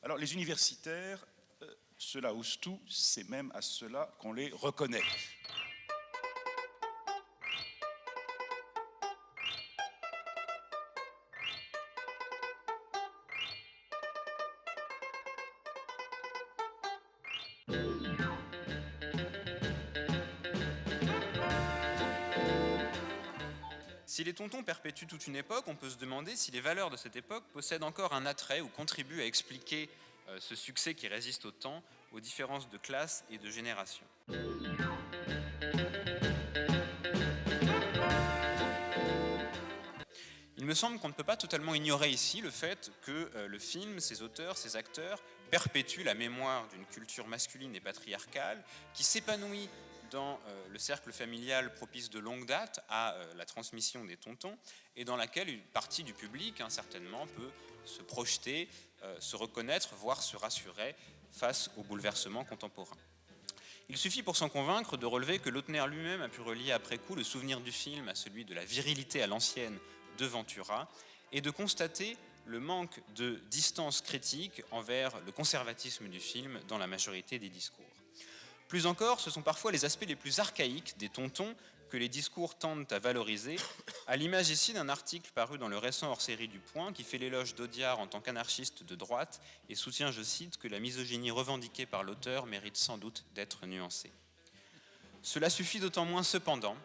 Alors les universitaires, cela ose tout, c'est même à cela qu'on les reconnaît. Si les tontons perpétuent toute une époque, on peut se demander si les valeurs de cette époque possèdent encore un attrait ou contribuent à expliquer ce succès qui résiste au temps, aux différences de classe et de génération. Il me semble qu'on ne peut pas totalement ignorer ici le fait que le film, ses auteurs, ses acteurs perpétuent la mémoire d'une culture masculine et patriarcale qui s'épanouit dans le cercle familial propice de longue date à la transmission des tontons et dans laquelle une partie du public, certainement, peut se projeter, se reconnaître, voire se rassurer face aux bouleversements contemporains. Il suffit pour s'en convaincre de relever que Lautner lui-même a pu relier après coup le souvenir du film à celui de la virilité à l'ancienne de Ventura et de constater le manque de distance critique envers le conservatisme du film dans la majorité des discours. Plus encore, ce sont parfois les aspects les plus archaïques des tontons que les discours tendent à valoriser, à l'image ici d'un article paru dans le récent hors-série du Point qui fait l'éloge d'Audiard en tant qu'anarchiste de droite et soutient, je cite, que la misogynie revendiquée par l'auteur mérite sans doute d'être nuancée. Cela suffit d'autant moins cependant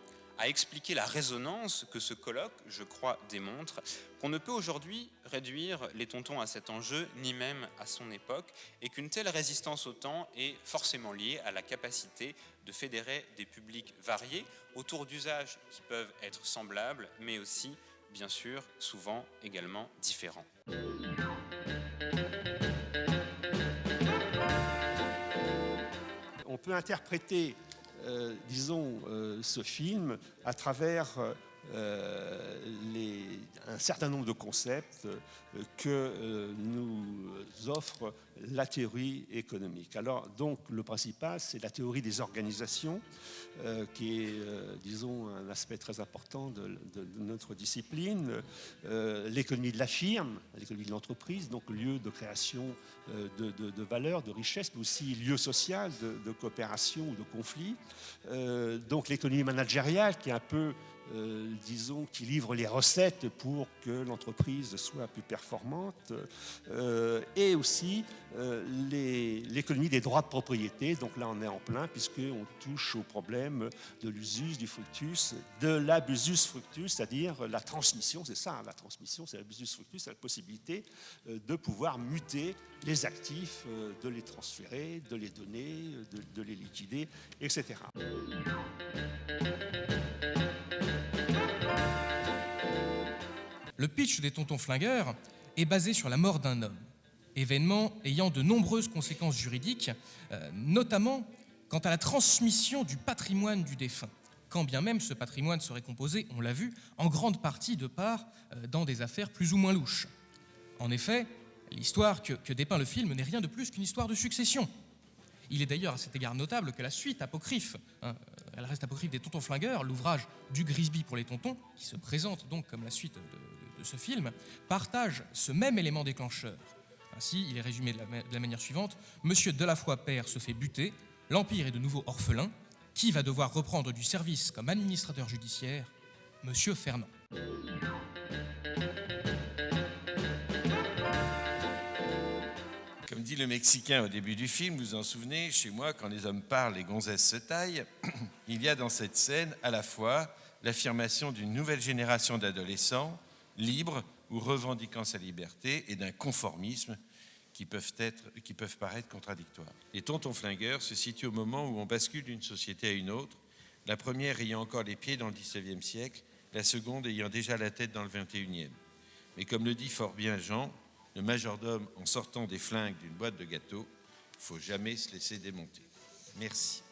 à expliquer la résonance que ce colloque, je crois, démontre, qu'on ne peut aujourd'hui réduire les tontons à cet enjeu, ni même à son époque, et qu'une telle résistance au temps est forcément liée à la capacité de fédérer des publics variés autour d'usages qui peuvent être semblables, mais aussi, bien sûr, souvent également différents. On peut interpréter ce film à travers un certain nombre de concepts que nous offre la théorie économique. Alors, donc, le principal, c'est la théorie des organisations, qui est, un aspect très important de notre discipline. L'économie de la firme, l'économie de l'entreprise, donc lieu de création de valeur, de richesse, mais aussi lieu social de coopération ou de conflit. Donc, l'économie managériale, qui est un peu qui livre les recettes pour que l'entreprise soit plus performante, et aussi l'économie des droits de propriété. Donc là, on est en plein, puisqu'on touche au problème de l'usus, du fructus, de l'abusus fructus, c'est-à-dire la transmission, c'est ça, la transmission, c'est l'abusus fructus, c'est la possibilité de pouvoir muter les actifs, de les transférer, de les donner, de les liquider, etc. Le pitch des Tontons Flingueurs est basé sur la mort d'un homme, événement ayant de nombreuses conséquences juridiques, notamment quant à la transmission du patrimoine du défunt, quand bien même ce patrimoine serait composé, on l'a vu, en grande partie de parts dans des affaires plus ou moins louches. En effet, l'histoire que dépeint le film n'est rien de plus qu'une histoire de succession. Il est d'ailleurs à cet égard notable que la suite apocryphe, elle reste apocryphe des Tontons Flingueurs, l'ouvrage du Grisby pour les tontons, qui se présente donc comme la suite de ce film, partage ce même élément déclencheur. Ainsi, il est résumé de la manière suivante. Monsieur Delafoy père se fait buter, l'Empire est de nouveau orphelin. Qui va devoir reprendre du service comme administrateur judiciaire? Monsieur Fernand. Comme dit le Mexicain au début du film, vous vous en souvenez, chez moi, quand les hommes parlent, les gonzesses se taillent, il y a dans cette scène à la fois l'affirmation d'une nouvelle génération d'adolescents libres ou revendiquant sa liberté et d'un conformisme qui peuvent paraître contradictoires. Les Tontons Flingueurs se situent au moment où on bascule d'une société à une autre, la première ayant encore les pieds dans le XIXe siècle, la seconde ayant déjà la tête dans le XXIe. Mais comme le dit fort bien Jean, le majordome en sortant des flingues d'une boîte de gâteaux, il ne faut jamais se laisser démonter. Merci.